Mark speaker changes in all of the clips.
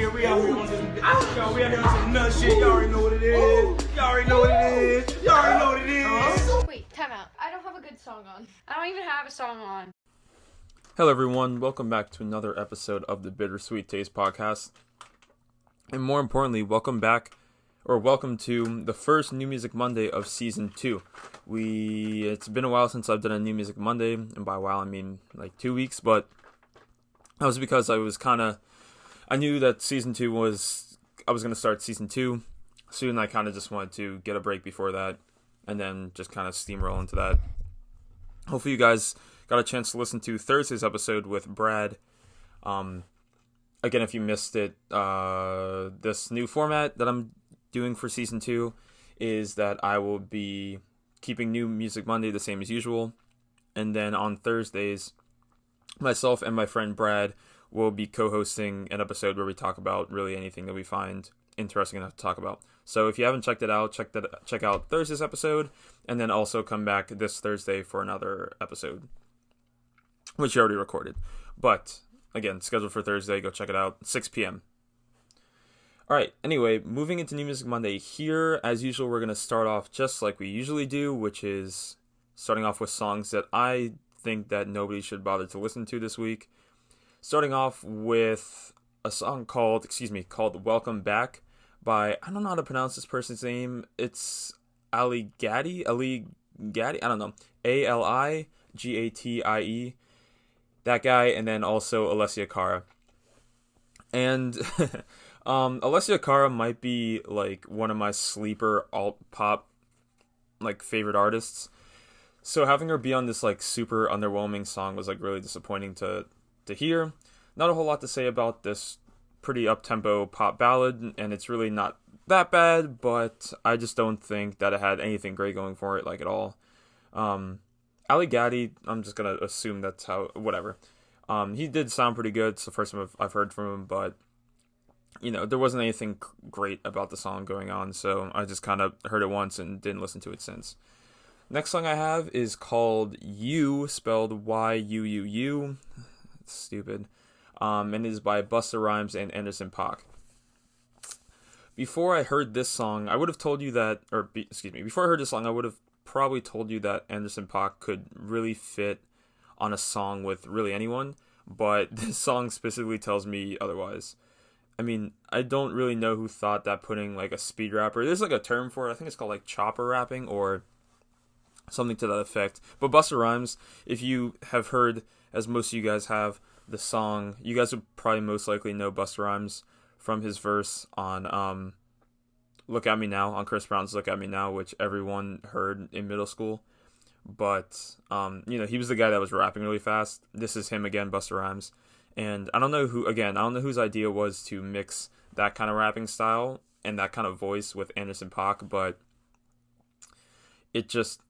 Speaker 1: here. We out here on this. Y'all, we out here on some nut shit. Y'all already know what it is. Y'all already know what it is. Y'all already know what it is.
Speaker 2: Wait, time out. I don't have a good song on. I don't even have a song on.
Speaker 3: Hello everyone, welcome back to another episode of the Bittersweet Taste Podcast. And more importantly, welcome to the first New Music Monday of Season 2. It's been a while since I've done a New Music Monday, and by a while I mean like 2 weeks, but that was because I knew that Season 2 I was going to start Season 2 soon. I kind of just wanted to get a break before that, and then just kind of steamroll into that. Hopefully you guys got a chance to listen to Thursday's episode with Brad. Again, if you missed it, this new format that I'm doing for Season 2 is that I will be keeping New Music Monday the same as usual. And then on Thursdays, myself and my friend Brad will be co-hosting an episode where we talk about really anything that we find interesting enough to talk about. So if you haven't checked it out, check out Thursday's episode, and then also come back this Thursday for another episode, which you already recorded. But again, scheduled for Thursday. Go check it out, 6 p.m. Alright, anyway, moving into New Music Monday here, as usual, we're going to start off just like we usually do, which is starting off with songs that I think that nobody should bother to listen to this week. Starting off with a song called Welcome Back by, I don't know how to pronounce this person's name. It's Ali Gatti, I don't know, Aligatie, that guy, and then also Alessia Cara. And Alessia Cara might be like one of my sleeper alt pop like favorite artists. So having her be on this like super underwhelming song was like really disappointing to hear. Not a whole lot to say about this pretty up-tempo pop ballad, and it's really not that bad, but I just don't think that it had anything great going for it, like at all. Ali Gatti, I'm just gonna assume that's how, whatever. He did sound pretty good. It's the first time I've heard from him, but you know, there wasn't anything great about the song going on, so I just kind of heard it once and didn't listen to it since. Next song I have is called You, spelled Y-U-U-U. It's stupid. And it is by Busta Rhymes and Anderson .Paak. Before I heard this song, I would have told you that, before I heard this song, I would have probably told you that Anderson .Paak could really fit on a song with really anyone, but this song specifically tells me otherwise. I mean, I don't really know who thought that putting like a speed rapper, there's like a term for it, I think it's called like chopper rapping or something to that effect. But Busta Rhymes, if you have heard, as most of you guys have, the song, you guys would probably most likely know Busta Rhymes from his verse on Look At Me Now, on Chris Brown's Look At Me Now, which everyone heard in middle school. But, he was the guy that was rapping really fast. This is him again, Busta Rhymes. And I don't know whose idea was to mix that kind of rapping style and that kind of voice with Anderson .Paak, but it just,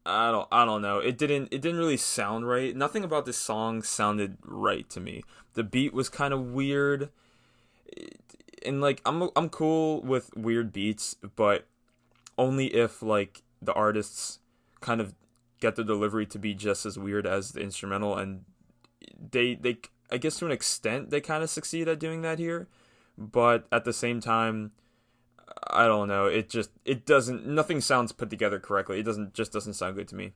Speaker 3: I don't know. It didn't really sound right. Nothing about this song sounded right to me. The beat was kind of weird. And like I'm cool with weird beats, but only if like the artists kind of get the delivery to be just as weird as the instrumental, and they I guess to an extent they kind of succeed at doing that here, but at the same time, I don't know. Nothing sounds put together correctly. It doesn't sound good to me.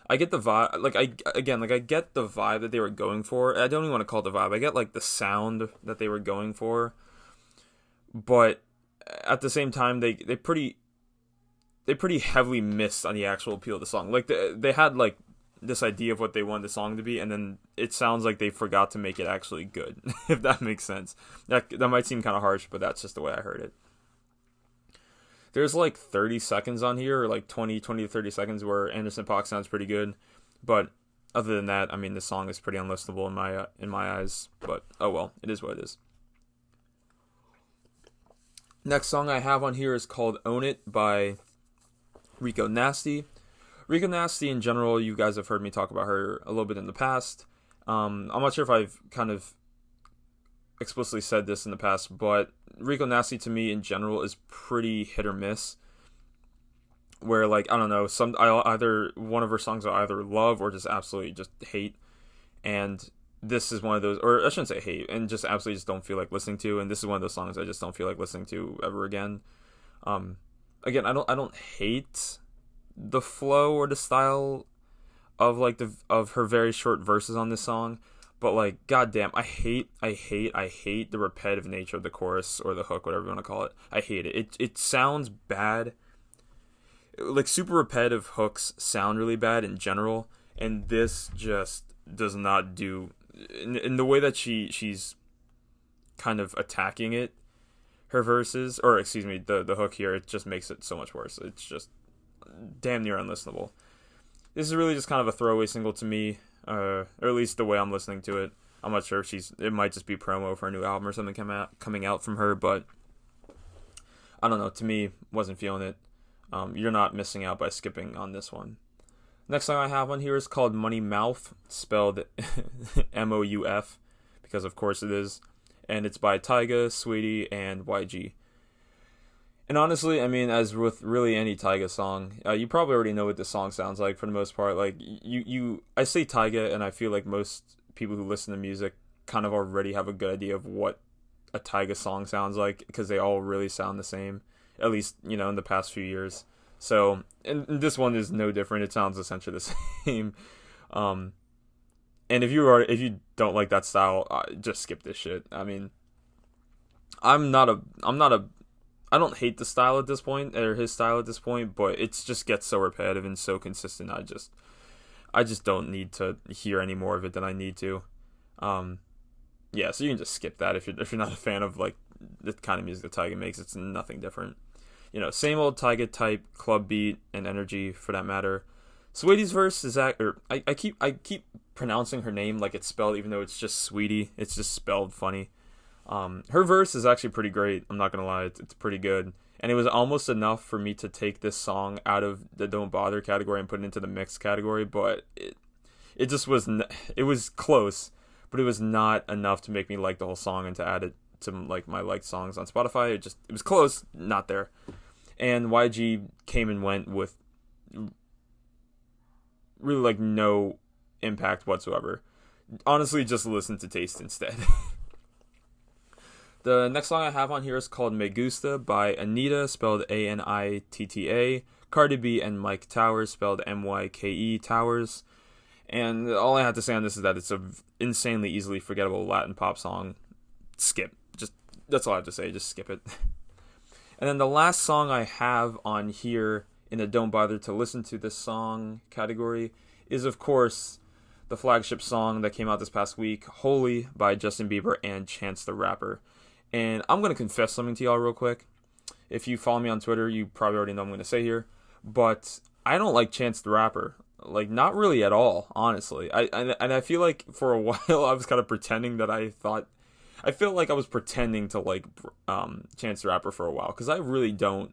Speaker 3: I get the vibe, I get the vibe that they were going for. I don't even want to call it the vibe. I get like the sound that they were going for, but at the same time, they pretty heavily missed on the actual appeal of the song. Like they had like this idea of what they wanted the song to be, and then it sounds like they forgot to make it actually good. If that makes sense. That might seem kind of harsh, but that's just the way I heard it. There's like 30 seconds on here, or like 20 to 30 seconds where Anderson .Paak sounds pretty good, but other than that, I mean, the song is pretty unlistenable in my eyes. But oh well, it is what it is. Next song I have on here is called "Own It" by Rico Nasty. Rico Nasty in general, you guys have heard me talk about her a little bit in the past. I'm not sure if I've kind of explicitly said this in the past, but Rico Nasty to me in general is pretty hit or miss. Where like, I don't know, either one of her songs I either love or just absolutely just hate. And this is one of those, or I shouldn't say hate, and just absolutely just don't feel like listening to. And this is one of those songs I just don't feel like listening to ever again. Again, I don't hate the flow or the style of like of her very short verses on this song, but like goddamn, I hate the repetitive nature of the chorus or the hook, whatever you want to call it. I hate it. It sounds bad. Like super repetitive hooks sound really bad in general, and this just does not do in the way that she's kind of attacking it, her verses, or excuse me, the hook here, it just makes it so much worse. It's just damn near unlistenable. This is really just kind of a throwaway single to me, or at least the way I'm listening to it. I'm not sure if it might just be promo for a new album or something coming out from her, but I don't know, to me, wasn't feeling it. You're not missing out by skipping on this one. Next song I have on here is called Money Mouth, spelled M-O-U-F, because of course it is. And it's by Tyga, Sweetie, and YG. And honestly, I mean, as with really any Tyga song, you probably already know what the song sounds like for the most part. Like, I say Tyga, and I feel like most people who listen to music kind of already have a good idea of what a Tyga song sounds like, because they all really sound the same, at least, you know, in the past few years. So, and this one is no different. It sounds essentially the same. And if you don't like that style, just skip this shit. I mean, I don't hate the style at this point, or his style at this point, but it just gets so repetitive and so consistent. I just don't need to hear any more of it than I need to. Yeah, so you can just skip that if you're not a fan of like the kind of music that Tyga makes. It's nothing different. You know, same old Tyga type club beat and energy for that matter. Sweetie's verse is that, or I keep pronouncing her name like it's spelled, even though it's just Sweetie. It's just spelled funny. Her verse is actually pretty great. I'm not gonna lie, it's pretty good. And it was almost enough for me to take this song out of the Don't Bother category and put it into the mixed category. But it just was. It was close, but it was not enough to make me like the whole song and to add it to like my liked songs on Spotify. It was close, not there. And YG came and went with really like no impact whatsoever. Honestly, just listen to Taste instead. The next song I have on here is called Me Gusta by Anita, spelled A-N-I-T-T-A, Cardi B, and Mike Towers, spelled M-Y-K-E Towers. And all I have to say on this is that it's an insanely easily forgettable Latin pop song. Skip. That's all I have to say. Just skip it. And then the last song I have on here in the Don't Bother to Listen to This Song category is, of course, the flagship song that came out this past week, Holy by Justin Bieber and Chance the Rapper. And I'm going to confess something to y'all real quick. If you follow me on Twitter, you probably already know what I'm going to say here. But I don't like Chance the Rapper. Like, not really at all, honestly. I feel like for a while I was kind of pretending that I feel like I was pretending to like Chance the Rapper for a while, because I really don't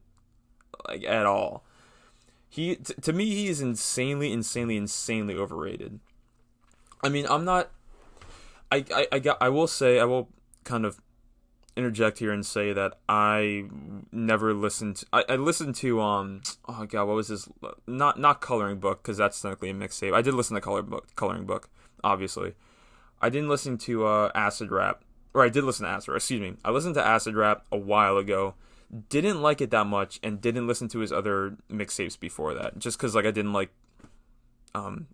Speaker 3: like at all. To me, he is insanely overrated. I mean, I'm not. I will kind of interject here and say that I never listened. I listened to oh god, what was this? Not Coloring Book, because that's technically a mixtape. I did listen to Coloring Book, obviously. I didn't listen to Acid Rap. Or I did listen to Acid Rap, excuse me. I listened to Acid Rap a while ago. Didn't like it that much, and didn't listen to his other mixtapes before that. Just because like I didn't like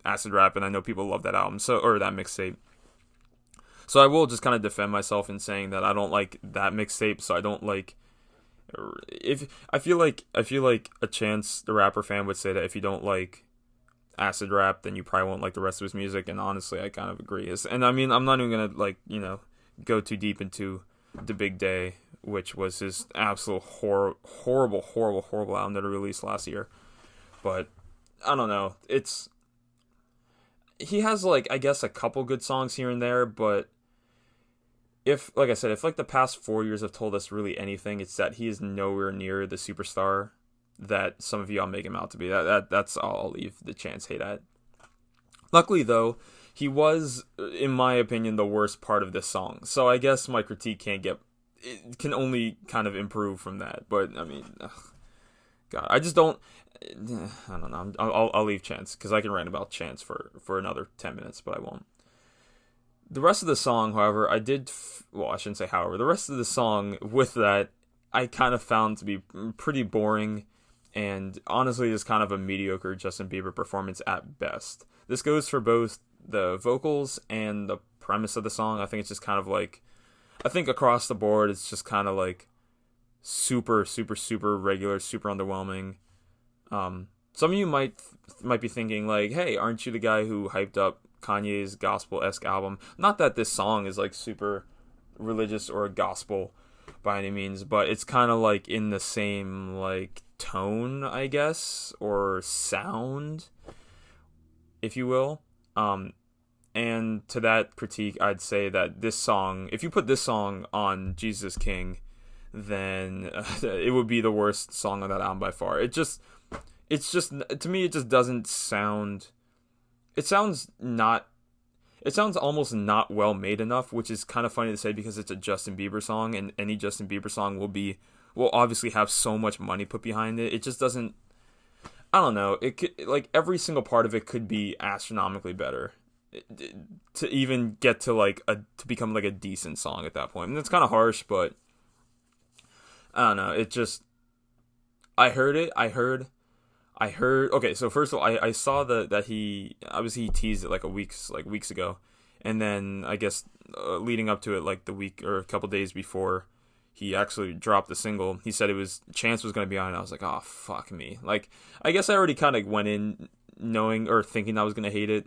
Speaker 3: Acid Rap, and I know people love that album, or that mixtape. So I will just kind of defend myself in saying that I don't like that mixtape, so I don't like... I feel like a Chance the Rapper fan would say that if you don't like Acid Rap, then you probably won't like the rest of his music, and honestly, I kind of agree. And I mean, I'm not even gonna like, go too deep into The Big Day, which was his absolute horrible album that he released last year. But I don't know. He has like, I guess, a couple good songs here and there, but if like the past 4 years have told us really anything, it's that he is nowhere near the superstar that some of y'all make him out to be. That's all I'll leave the Chance hate at. Luckily, though, he was, in my opinion, the worst part of this song. So I guess my critique can only kind of improve from that. But I mean, God, I just don't. I don't know. I'll leave Chance, because I can rant about Chance for another 10 minutes, but I won't. The rest of the song, however, well, I shouldn't say however. The rest of the song with that, I kind of found to be pretty boring, and honestly, is kind of a mediocre Justin Bieber performance at best. This goes for both the vocals and the premise of the song. I think it's just kind of like, I think across the board, it's just kind of like super, super, super regular, super underwhelming. Some of you might be thinking like, hey, aren't you the guy who hyped up Kanye's gospel-esque album? Not that this song is like super religious or gospel by any means, but it's kind of like in the same like tone, I guess, or sound, if you will. And to that critique, I'd say that this song, if you put this song on Jesus King, then it would be the worst song on that album by far. It's just, to me, it just doesn't sound, it sounds almost not well made enough, which is kind of funny to say because it's a Justin Bieber song, and any Justin Bieber song will obviously have so much money put behind it. It just doesn't, I don't know, it could, like, every single part of it could be astronomically better to even get to like to become like a decent song at that point. And it's kind of harsh, but I don't know, it just, I heard it. Okay, so first of all, I saw that he teased it like weeks ago, and then I guess leading up to it, like the week or a couple days before he actually dropped the single, he said Chance was going to be on it. I was like, oh fuck me. Like, I guess I already kind of went in knowing or thinking I was going to hate it,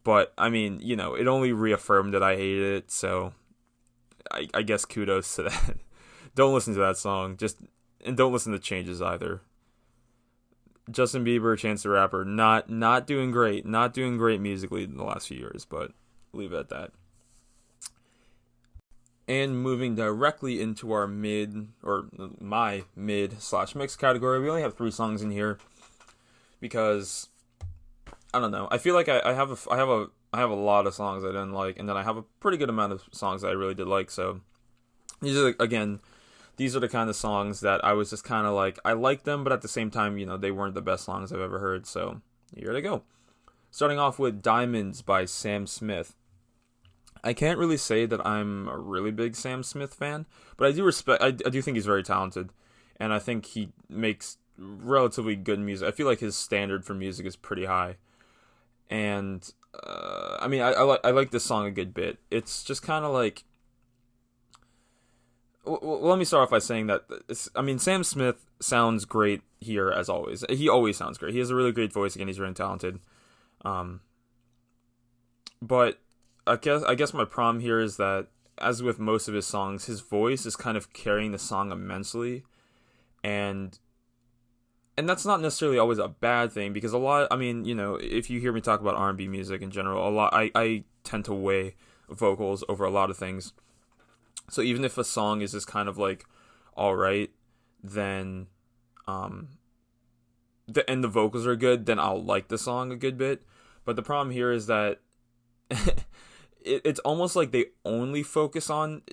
Speaker 3: but I mean, you know, it only reaffirmed that I hated it. So I guess kudos to that. Don't listen to that song, and don't listen to Changes either. Justin Bieber, Chance the Rapper, not doing great musically in the last few years, but leave it at that. And moving directly into our my mid/mix category, we only have 3 songs in here because I don't know. I feel like I have a lot of songs I didn't like, and then I have a pretty good amount of songs that I really did like. So these are the kind of songs that I was just kind of like, I like them, but at the same time, you know, they weren't the best songs I've ever heard. So here they go. Starting off with Diamonds by Sam Smith. I can't really say that I'm a really big Sam Smith fan, but I do think he's very talented, and I think he makes relatively good music. I feel like his standard for music is pretty high, and I mean, I like this song a good bit. It's just kind of like, well, let me start off by saying that Sam Smith sounds great here as always. He always sounds great. He has a really great voice. Again, he's really talented. But I guess my problem here is that, as with most of his songs, his voice is kind of carrying the song immensely, and that's not necessarily always a bad thing, because a lot, I mean, you know, if you hear me talk about R&B music in general, a lot, I tend to weigh vocals over a lot of things. So even if a song is just kind of like all right, then and the vocals are good, then I'll like the song a good bit. But the problem here is that it's almost like they only focus on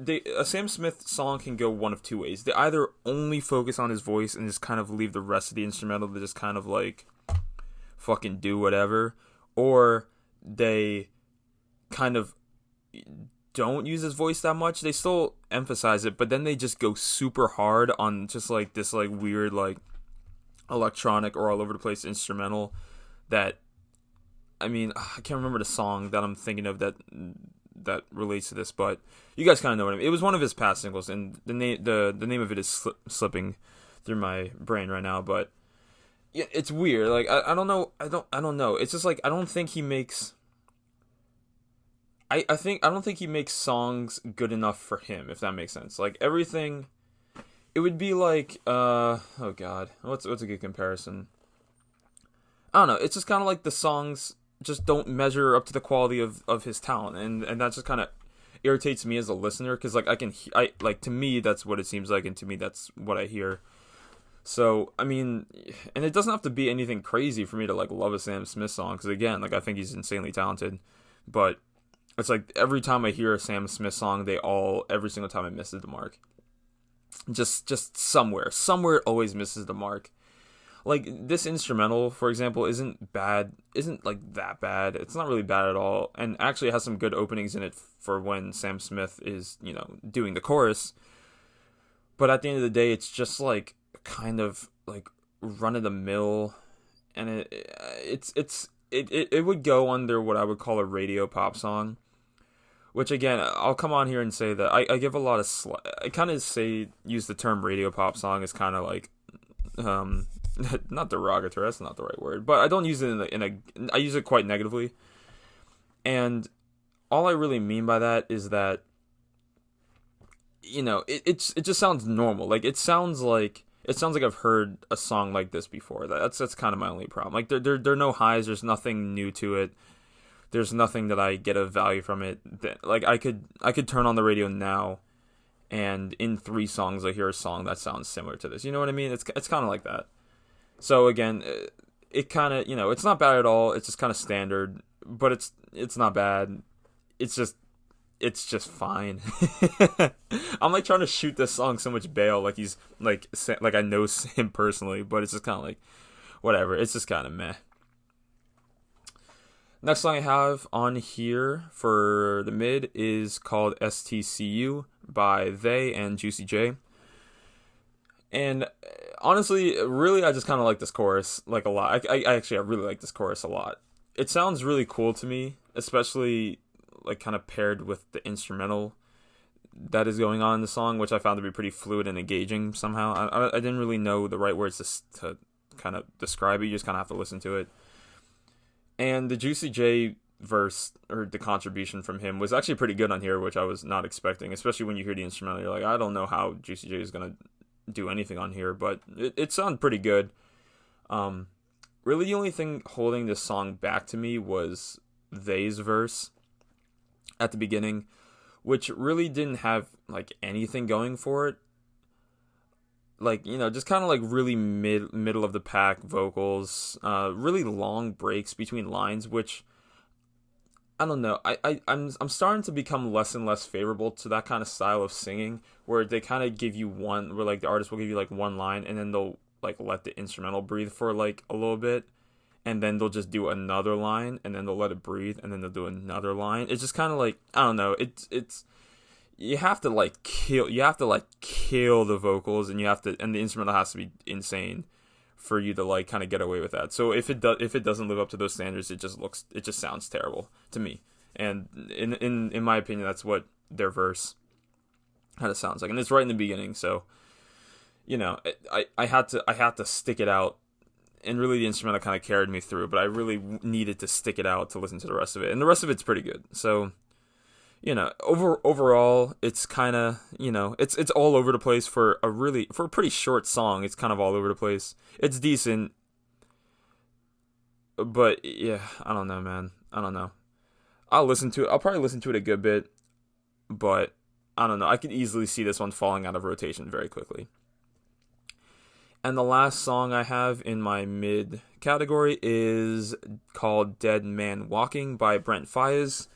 Speaker 3: a Sam Smith song can go one of two ways. They either only focus on his voice and just kind of leave the rest of the instrumental to just kind of like fucking do whatever, or they kind of don't use his voice that much. They still emphasize it, but then they just go super hard on just like this like weird like electronic or all over the place instrumental that, I mean, I can't remember the song that I'm thinking of that relates to this, but you guys kind of know what I mean. It was one of his past singles, and the name of it is slipping through my brain right now. But yeah, it's weird. Like I don't know. I don't know. It's just like I don't think he makes. I don't think he makes songs good enough for him, if that makes sense. Like everything, it would be like oh god, what's a good comparison? I don't know. It's just kind of like the songs just don't measure up to the quality of his talent, and that just kind of irritates me as a listener, because like to me that's what it seems like, and to me that's what I hear. So I mean, and it doesn't have to be anything crazy for me to like love a Sam Smith song, because again, like I think he's insanely talented, but it's like every time I hear a Sam Smith song, every single time it misses the mark. Just somewhere it always misses the mark. like this instrumental, for example, isn't bad. Isn't like that bad. It's not really bad at all, and actually has some good openings in it for when Sam Smith is, doing the chorus. But at the end of the day, it's just like kind of like run of the mill, and it would go under what I would call a radio pop song. Which again, I'll come on here and say that I give a lot of I kind of use the term radio pop song as kind of like not derogatory. That's not the right word, but I don't use it I use it quite negatively. And all I really mean by that is that it just sounds normal. Like it sounds like I've heard a song like this before. That's kind of my only problem. Like there are no highs. There's nothing new to it. There's nothing that I get of value from it. Like I could turn on the radio now, and in 3 songs I hear a song that sounds similar to this. You know what I mean? It's kind of like that. So again, it kind of it's not bad at all. It's just kind of standard, but it's not bad. It's just fine. I'm like trying to shoot this song so much bail, like he's like I know him personally, but it's just kind of like whatever. It's just kind of meh. Next song I have on here for the mid is called STCU by They and Juicy J. And honestly, really, I just kind of like this chorus like a lot. I really like this chorus a lot. It sounds really cool to me, especially like kind of paired with the instrumental that is going on in the song, which I found to be pretty fluid and engaging somehow. I didn't really know the right words to kind of describe it. You just kind of have to listen to it. And the Juicy J verse, or the contribution from him, was actually pretty good on here, which I was not expecting, especially when you hear the instrumental. You're like, I don't know how Juicy J is going to do anything on here, but it sounded pretty good. Really, the only thing holding this song back to me was They's verse at the beginning, which really didn't have, like, anything going for it. Like, just kind of like really middle of the pack vocals, really long breaks between lines, which I don't know. I'm starting to become less and less favorable to that kind of style of singing, where they kind of give you where like the artist will give you like one line, and then they'll like let the instrumental breathe for like a little bit, and then they'll just do another line, and then they'll let it breathe, and then they'll do another line. It's just kind of like, I don't know. It's you have to kill the vocals, and and the instrumental has to be insane for you to like kind of get away with that. So if it doesn't live up to those standards, it just sounds terrible to me. And in my opinion, that's what their verse kind of sounds like, and it's right in the beginning. So I had to stick it out, and really the instrumental kind of carried me through, but I really needed to stick it out to listen to the rest of it, and the rest of it's pretty good. So overall, it's kind of, it's all over the place for a pretty short song. It's kind of all over the place. It's decent, but yeah, I don't know, man. I don't know. I'll probably listen to it a good bit, but I don't know. I could easily see this one falling out of rotation very quickly. And the last song I have in my mid category is called Dead Man Walking by Brent Faiyaz.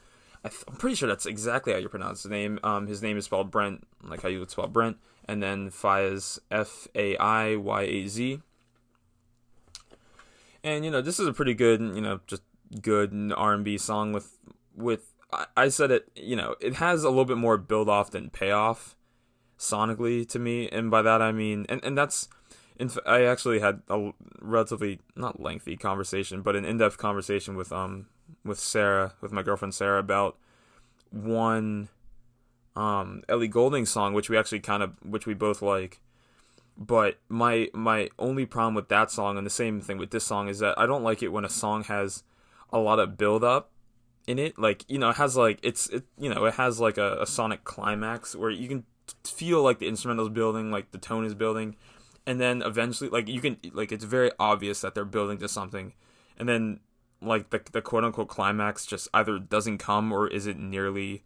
Speaker 3: I'm pretty sure that's exactly how you pronounce his name. His name is spelled Brent, like how you would spell Brent, and then Faiyaz, Faiyaz. And this is a pretty good, just good R&B song with I said it, it has a little bit more build off than payoff sonically to me, and by that I mean, and that's, I actually had a relatively not lengthy conversation, but an in-depth conversation with Sarah, with my girlfriend Sarah, about one Ellie Goulding song, which we both like. But my only problem with that song, and the same thing with this song, is that I don't like it when a song has a lot of build up in it. Like, it has like it has like a sonic climax where you can feel like the instrumental's building, like the tone is building, and then eventually like you can like it's very obvious that they're building to something, and then like the quote unquote climax just either doesn't come or isn't nearly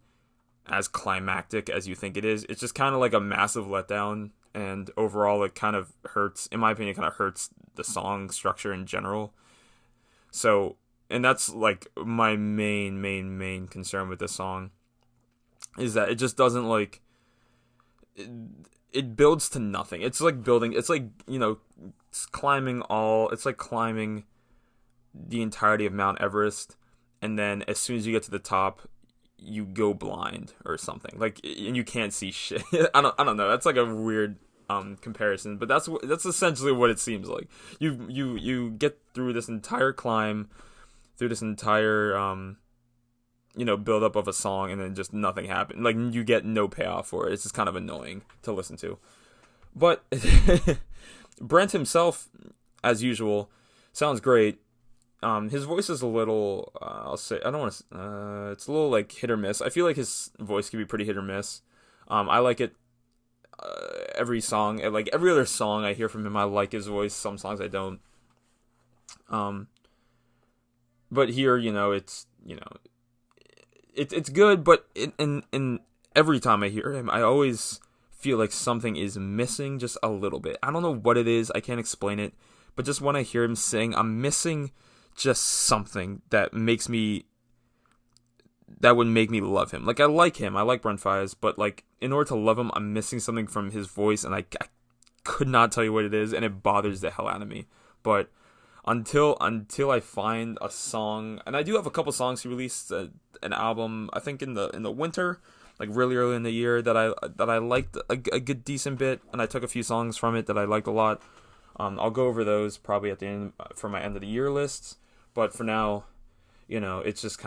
Speaker 3: as climactic as you think it is. It's just kind of like a massive letdown, and overall it kind of hurts, in my opinion, kind of hurts the song structure in general. So, and that's like my main concern with this song, is that it just doesn't like, it builds to nothing. It's like building. It's like, you know, climbing all. It's like climbing the entirety of Mount Everest, and then as soon as you get to the top, you go blind or something. Like, and you can't see shit. I don't know. That's like a weird comparison, but that's essentially what it seems like. You get through this entire climb, through this entire you know, build up of a song, and then just nothing happened. Like, you get no payoff for it. It's just kind of annoying to listen to. But Brent himself, as usual, sounds great. His voice is a little, I'll say, I don't want to, it's a little like hit or miss. I feel like his voice can be pretty hit or miss. I like it every song, like every other song I hear from him, I like his voice. Some songs I don't. But here, you know, it's, you know, it's good, but in every time I hear him, I always feel like something is missing just a little bit. I don't know what it is. I can't explain it. But just when I hear him sing, I'm missing just something that would make me love him. Like, I like him. I like Brent Faiyaz, but like, in order to love him, I'm missing something from his voice, and I could not tell you what it is, and it bothers the hell out of me. But until I find a song, and I do have a couple songs. He released an album, I think in the winter, like really early in the year, that I liked a good decent bit, and I took a few songs from it that I liked a lot. I'll go over those probably at the end for my end of the year lists, but for now, you know, it's just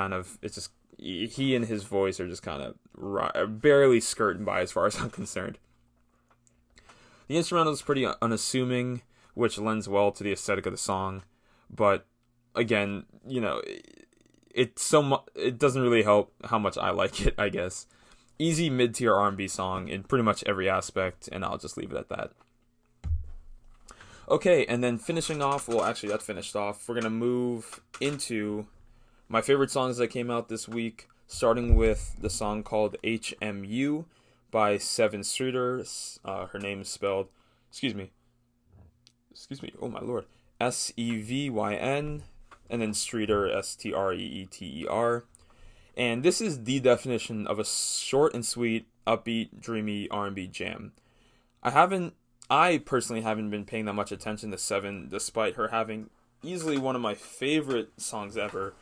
Speaker 3: he and his voice are just kind of barely skirting by as far as I'm concerned. The instrumental is pretty unassuming, which lends well to the aesthetic of the song, but again, you know, it doesn't really help how much I like it, I guess. Easy mid-tier R&B song in pretty much every aspect, and I'll just leave it at that. Okay, and then finishing off, well, actually, that finished off. We're going to move into my favorite songs that came out this week, starting with the song called HMU by Sevyn Streeter. Her name is spelled, excuse me, oh my lord, Sevyn, and then Streeter, Streeter. And this is the definition of a short and sweet, upbeat, dreamy R&B jam. I personally haven't been paying that much attention to Sevyn, despite her having easily one of my favorite songs ever,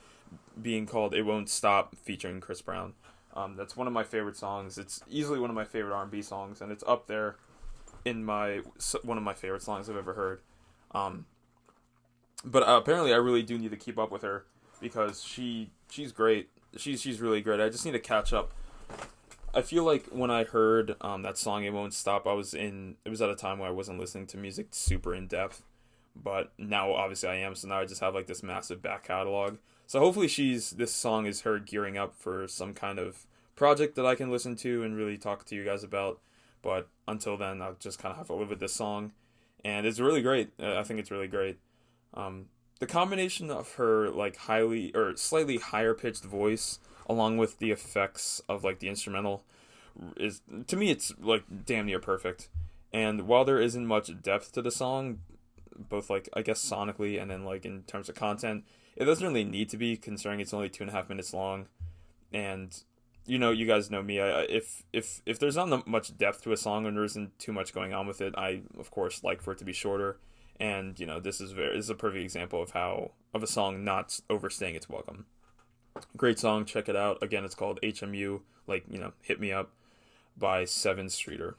Speaker 3: being called "It Won't Stop" featuring Chris Brown. That's one of my favorite songs. It's easily one of my favorite R&B songs, and it's up there in one of my favorite songs I've ever heard. But apparently I really do need to keep up with her, because she's great. She's really great. I just need to catch up. I feel like when I heard that song "It Won't Stop," it was at a time where I wasn't listening to music super in depth, but now obviously I am. So now I just have like this massive back catalog. So hopefully this song is her gearing up for some kind of project that I can listen to and really talk to you guys about. But until then, I'll just kind of have to live with this song, and it's really great. I think it's really great. The combination of her like highly or slightly higher pitched voice, along with the effects of like the instrumental, is, to me, it's like damn near perfect. And while there isn't much depth to the song, both like I guess sonically and then like in terms of content, it doesn't really need to be, considering it's only 2.5 minutes long. And you know, you guys know me. If there's not much depth to a song and there isn't too much going on with it, I of course like for it to be shorter. And you know, this is a perfect example of a song not overstaying its welcome. Great song, check it out. Again, it's called HMU, like, you know, Hit Me Up, by Sevyn Streeter.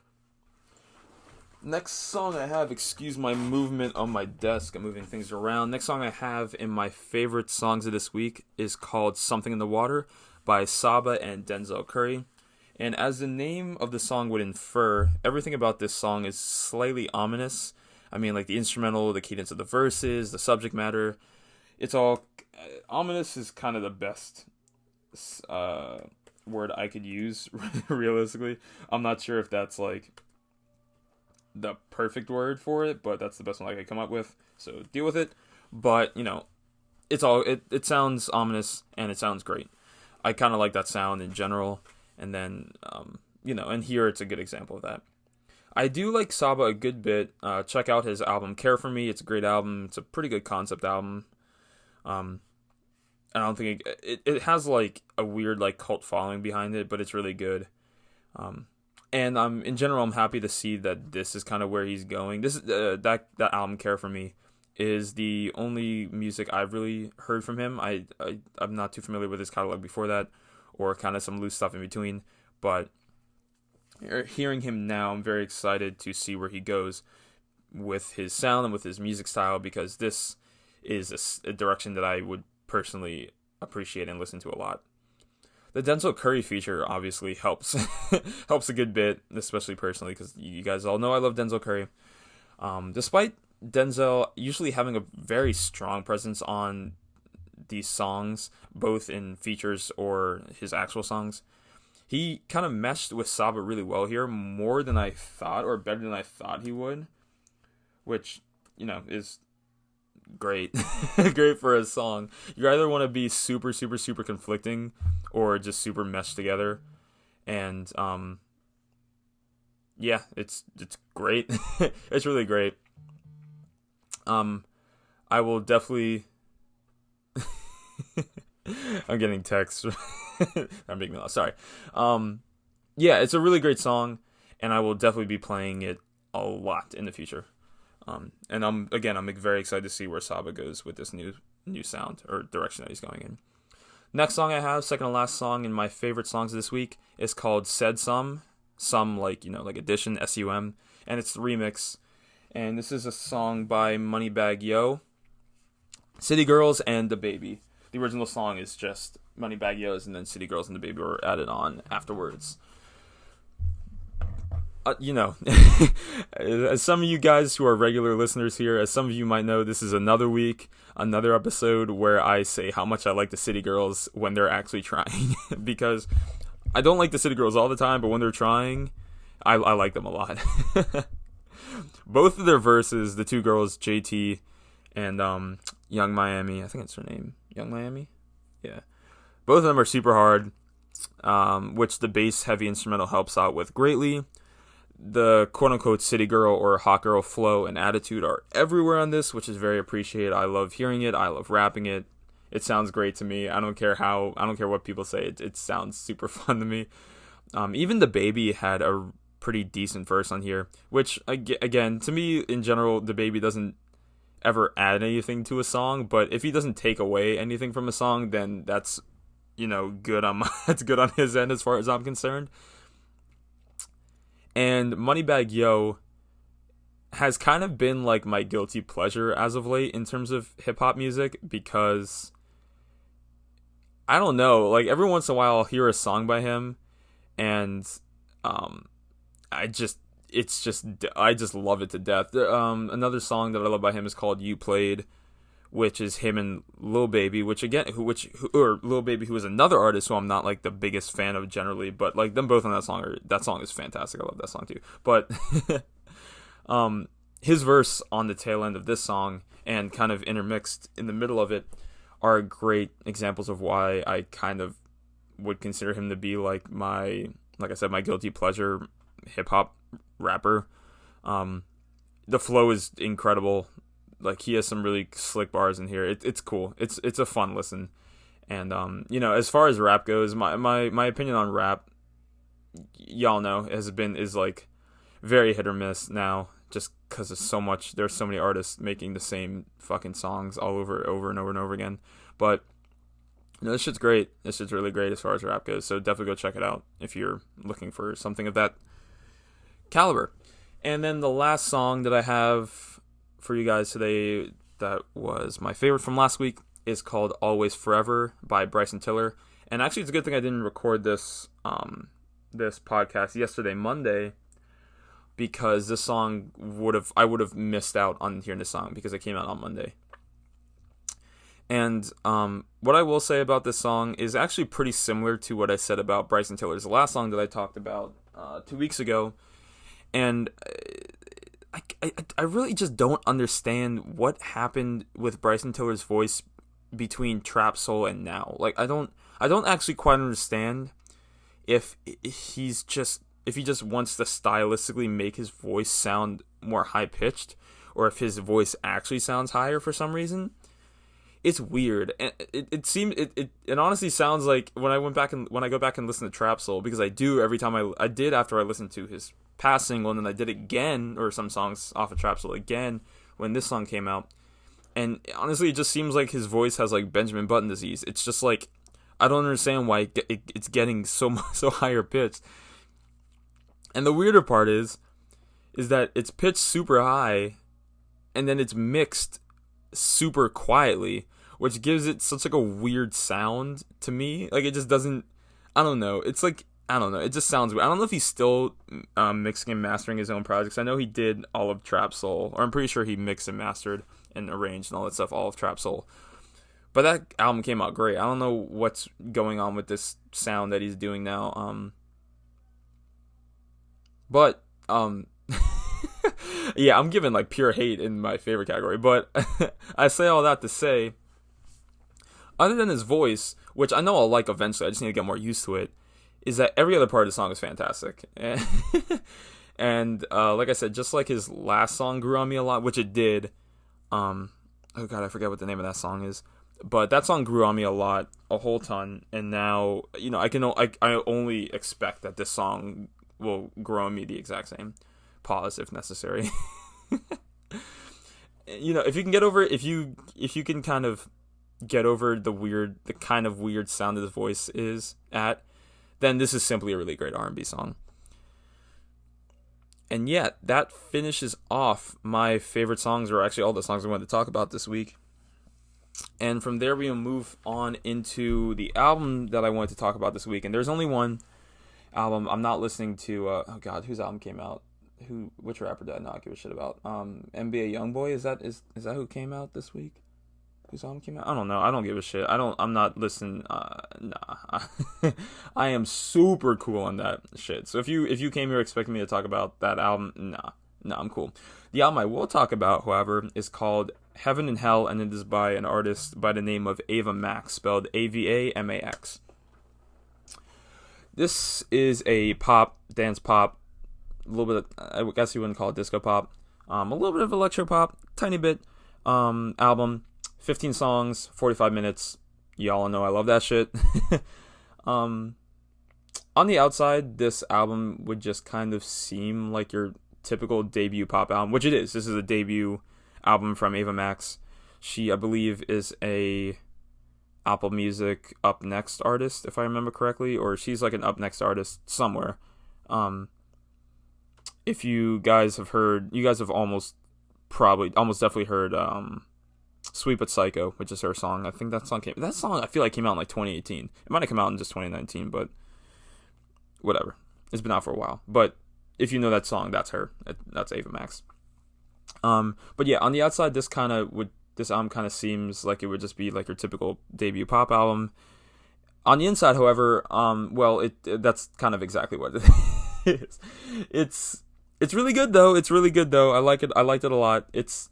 Speaker 3: Next song I have, excuse my movement on my desk, I'm moving things around. Next song I have in my favorite songs of this week is called Something in the Water by Saba and Denzel Curry. And as the name of the song would infer, everything about this song is slightly ominous. I mean, like the instrumental, the cadence of the verses, the subject matter, it's all ominous is kind of the best word I could use, realistically. I'm not sure if that's like the perfect word for it, but that's the best one I could come up with, so deal with it. But you know, it sounds ominous and it sounds great. I kind of like that sound in general, and then you know, and here it's a good example of that. I do like Saba a good bit. Check out his album Care For Me. It's a great album. It's a pretty good concept album. I don't think it has like a weird like cult following behind it, but it's really good. And in general, I'm happy to see that this is kind of where he's going. This is that album, Care for Me, is the only music I've really heard from him. I'm not too familiar with his catalog before that, or kind of some loose stuff in between. But hearing him now, I'm very excited to see where he goes with his sound and with his music style, because this is a direction that I would personally appreciate and listen to a lot. The Denzel Curry feature obviously helps helps a good bit, especially personally, because you guys all know I love Denzel Curry. Despite Denzel usually having a very strong presence on these songs, both in features or his actual songs, he kind of meshed with Saba really well here, more than I thought, or better than I thought he would, which, is great. Great for a song. You either want to be super, super, super conflicting or just super meshed together. And, yeah, it's great. It's really great. I will definitely... I'm getting texts. I'm making me laugh. Sorry. Yeah, it's a really great song, and I will definitely be playing it a lot in the future. And I'm very excited to see where Saba goes with this new sound or direction that he's going in. Next song I have, second to last song in my favorite songs this week, is called Said Some like addition, SUM, and it's the remix. And this is a song by Moneybagg Yo, City Girls, and DaBaby. The original song is just Moneybagg Yo's, and then City Girls and DaBaby were added on afterwards. As some of you guys who are regular listeners here, as some of you might know, this is another week, another episode where I say how much I like the City Girls when they're actually trying. Because I don't like the City Girls all the time, but when they're trying, I like them a lot. Both of their verses, the two girls, JT and Young Miami, I think it's her name, Young Miami? Yeah. Both of them are super hard, which the bass-heavy instrumental helps out with greatly. The quote-unquote city girl or hot girl flow and attitude are everywhere on this, which is very appreciated. I love hearing it. I love rapping it. It sounds great to me. I don't care what people say. It sounds super fun to me. Even DaBaby had a pretty decent verse on here, which, again, to me, in general, DaBaby doesn't ever add anything to a song, but if he doesn't take away anything from a song, then that's, good on that's good on his end as far as I'm concerned. And Moneybagg Yo has kind of been like my guilty pleasure as of late in terms of hip-hop music, because I don't know, like every once in a while I'll hear a song by him and I just love it to death. Another song that I love by him is called You Played, which is him and Lil Baby, Lil Baby, who is another artist who I'm not like the biggest fan of generally, but like them both on that song is fantastic. I love that song too. But his verse on the tail end of this song and kind of intermixed in the middle of it are great examples of why I kind of would consider him to be like I said, my guilty pleasure hip hop rapper. The flow is incredible. Like, he has some really slick bars in here. It's cool. It's a fun listen. And as far as rap goes, my opinion on rap, y'all know, is like very hit or miss now, just because there's so many artists making the same fucking songs over and over and over again. But this shit's great. This shit's really great as far as rap goes. So definitely go check it out if you're looking for something of that caliber. And then the last song that I have for you guys today that was my favorite from last week is called Always Forever by Bryson Tiller. And actually, it's a good thing I didn't record this podcast yesterday, Monday, because this song I would have missed out on hearing this song because it came out on Monday. And what I will say about this song is actually pretty similar to what I said about Bryson Tiller's last song that I talked about 2 weeks ago. And I really just don't understand what happened with Bryson Tiller's voice between Trap Soul and now. Like, I don't actually quite understand if he just wants to stylistically make his voice sound more high pitched, or if his voice actually sounds higher for some reason. it's weird, and it honestly sounds like when I go back and listen to Trap Soul, because I do every time I did after I listened to his past single, and then I did again, or some songs off of Trap Soul again when this song came out, and honestly it just seems like his voice has like Benjamin Button disease. It's just like, I don't understand why it's getting so higher pitched. And the weirder part is that it's pitched super high, and then it's mixed super quietly, which gives it such like a weird sound to me. Like, it just doesn't, I don't know. It's like, I don't know. It just sounds weird. I don't know if he's still mixing and mastering his own projects. I know he did all of Trap Soul, or I'm pretty sure he mixed and mastered and arranged and all that stuff, all of Trap Soul. But that album came out great. I don't know what's going on with this sound that he's doing now. But yeah, I'm giving like pure hate in my favorite category. But I say all that to say, other than his voice, which I know I'll like eventually, I just need to get more used to it, is that every other part of the song is fantastic. And like I said, just like his last song grew on me a lot, which it did. Oh god, I forget what the name of that song is. But that song grew on me a whole ton, and now, you know, I only expect that this song will grow on me the exact same. Pause if necessary. You know, if you can get over, if you can kind of get over the kind of weird sound that his voice is at, then this is simply a really great R&B song. And yeah, that finishes off my favorite songs, or actually all the songs I wanted to talk about this week. And from there, we'll move on into the album that I wanted to talk about this week. And there's only one album I'm not listening to. Oh god, whose album came out? Which rapper did I not give a shit about? NBA YoungBoy, is that who came out this week? Whose album came out? I don't know. I don't give a shit. I'm not listening. Nah. I am super cool on that shit. So if you came here expecting me to talk about that album, nah, I'm cool. The album I will talk about, however, is called Heaven and Hell, and it is by an artist by the name of Ava Max, spelled AVAMAX. This is a dance pop, a little bit, I guess you wouldn't call it disco pop, a little bit of electro pop, tiny bit, album, 15 songs, 45 minutes, y'all know I love that shit. On the outside, this album would just kind of seem like your typical debut pop album, which it is. This is a debut album from Ava Max. She, I believe, is a Apple Music Up Next artist, if I remember correctly, or she's like an Up Next artist somewhere. If you guys have heard, you guys have almost definitely heard Sweet But Psycho, which is her song. I think that song I feel like came out in like 2018. It might have come out in just 2019, but whatever. It's been out for a while. But if you know that song, that's her. That's Ava Max. But yeah, on the outside, this album kind of seems like it would just be like your typical debut pop album. On the inside, however, that's kind of exactly what it is. It's really good though. I like it. I liked it a lot. It's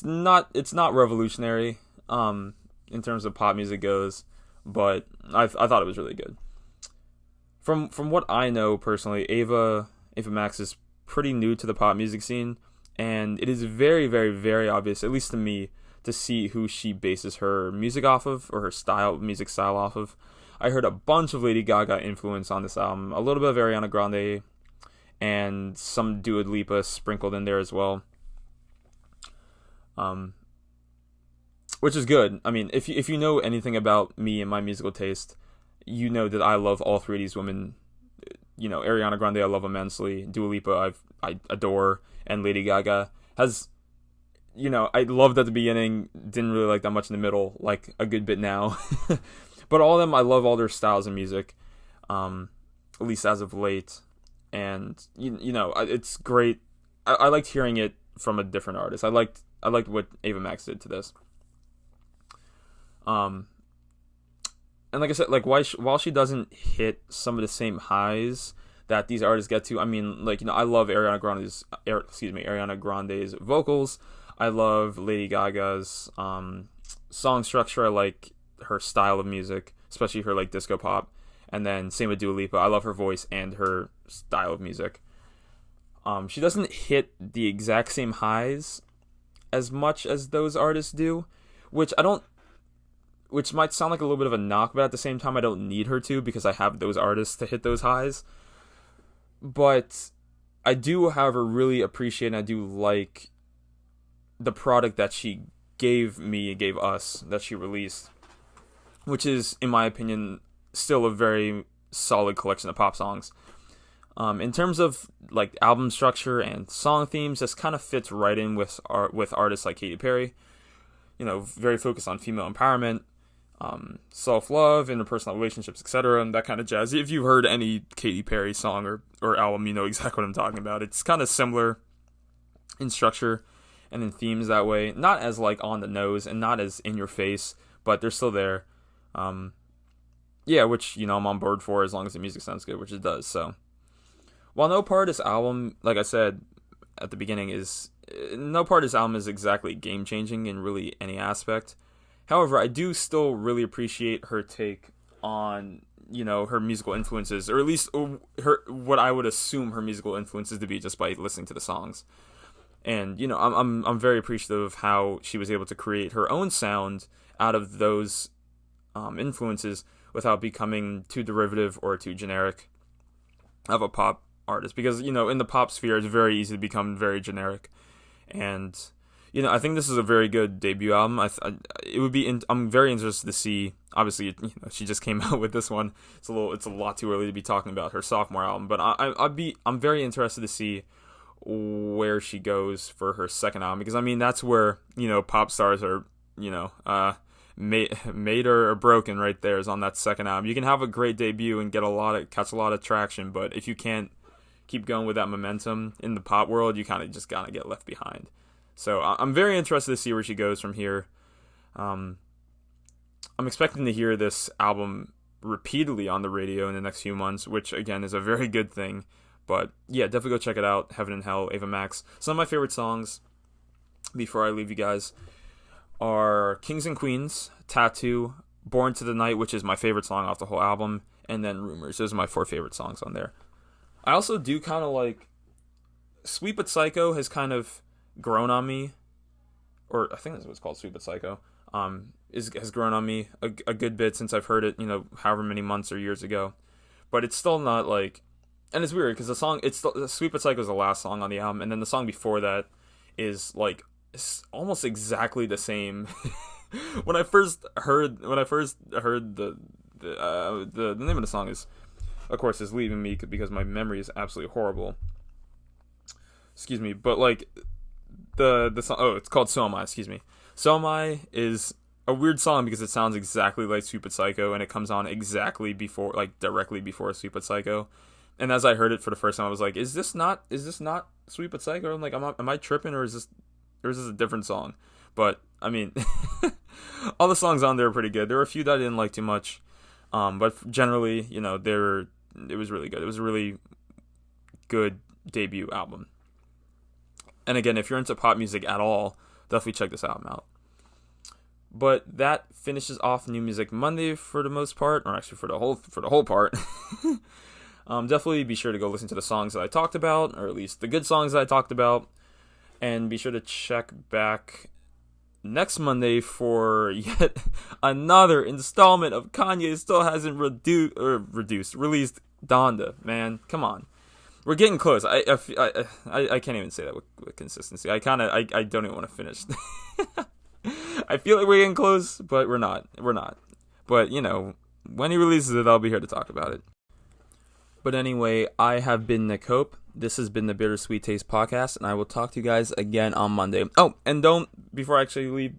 Speaker 3: not revolutionary in terms of pop music goes, but I thought it was really good. From what I know personally, Ava Max is pretty new to the pop music scene, and it is very, very, very obvious, at least to me, to see who she bases her music off of, or her music style off of. I heard a bunch of Lady Gaga influence on this album, a little bit of Ariana Grande, and some Dua Lipa sprinkled in there as well. Which is good. I mean, if you know anything about me and my musical taste, you know that I love all three of these women. You know, Ariana Grande I love immensely. Dua Lipa I adore, and Lady Gaga has, you know, I loved at the beginning, didn't really like that much in the middle, like a good bit now. But all of them, I love all their styles of music, at least as of late. And you know, it's great. I liked hearing it from a different artist. I liked what Ava Max did to this. And like I said, like while she doesn't hit some of the same highs that these artists get to, I mean, like, you know, I love Ariana Grande's vocals. I love Lady Gaga's song structure. I like her style of music, especially her like disco pop. And then same with Dua Lipa. I love her voice and her style of music. She doesn't hit the exact same highs as much as those artists do, which might sound like a little bit of a knock, but at the same time, I don't need her to because I have those artists to hit those highs. But I do, however, really appreciate and I do like the product that she gave us, that she released, which is, in my opinion, still a very solid collection of pop songs. In terms of like album structure and song themes, this kind of fits right in with artists like Katy Perry. Very focused on female empowerment, self-love, interpersonal relationships, etc., and that kind of jazz. If you've heard any Katy Perry song or album, you know exactly what I'm talking about. It's kind of similar in structure and in themes that way. Not as like on the nose and not as in your face, but they're still there. Which, I'm on board for as long as the music sounds good, which it does. So, while no part of this album, like I said at the beginning, no part of this album is exactly game-changing in really any aspect. However, I do still really appreciate her take on, her musical influences, or at least what I would assume her musical influences to be just by listening to the songs. And, I'm very appreciative of how she was able to create her own sound out of those influences without becoming too derivative or too generic of a pop artist. Because, in the pop sphere, it's very easy to become very generic. And, I think this is a very good debut album. I'm very interested to see. Obviously, she just came out with this one. It's a lot too early to be talking about her sophomore album. But I'm very interested to see where she goes for her second album, because that's where pop stars are made or broken right there, is on that second album. You can have a great debut and catch a lot of traction, but if you can't keep going with that momentum in the pop world, you kind of just gotta get left behind. So I'm very interested to see where she goes from here. I'm expecting to hear this album repeatedly on the radio in the next few months, which again is a very good thing. But yeah, definitely go check it out. Heaven and Hell, Ava Max. Some of my favorite songs, before I leave you guys, are Kings and Queens, Tattoo, Born to the Night, which is my favorite song off the whole album, and then Rumors. Those are my 4 favorite songs on there. I also do kind of like Sweet But Psycho has kind of grown on me, or I think that's what it's called, Sweet But Psycho, has grown on me a good bit since I've heard it, however many months or years ago. But it's still not like, and it's weird because Sweet But Psycho is the last song on the album, and then the song before that is like almost exactly the same. when I first heard the name of the song is, of course, is leaving me because my memory is absolutely horrible. Excuse me, but like the song, it's called So Am I. Excuse me, So Am I is a weird song because it sounds exactly like Sweet But Psycho, and it comes on exactly before, like directly before Sweet But Psycho. And as I heard it for the first time, I was like, "Is this not Sweet But Psycho?" I'm like, "Am I tripping, or is this a different song?" But all the songs on there are pretty good. There were a few that I didn't like too much, but generally, it was really good. It was a really good debut album. And again, if you're into pop music at all, definitely check this album out. But that finishes off New Music Monday for the most part, or actually for the whole part. Definitely be sure to go listen to the songs that I talked about, or at least the good songs that I talked about, and be sure to check back next Monday for yet another installment of Kanye Still Hasn't released Donda. Man, come on, we're getting close. I can't even say that with consistency. I don't even want to finish. I feel like we're getting close, but we're not. But when he releases it, I'll be here to talk about it. But anyway, I have been Nick Hope. This has been the Bittersweet Taste Podcast, and I will talk to you guys again on Monday. Oh, and before I actually leave,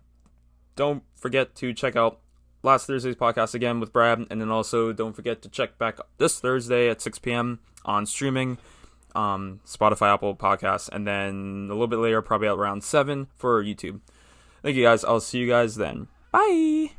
Speaker 3: don't forget to check out last Thursday's podcast again with Brad, and then also don't forget to check back this Thursday at 6 p.m. on streaming, Spotify, Apple Podcasts, and then a little bit later, probably around 7 for YouTube. Thank you guys. I'll see you guys then. Bye!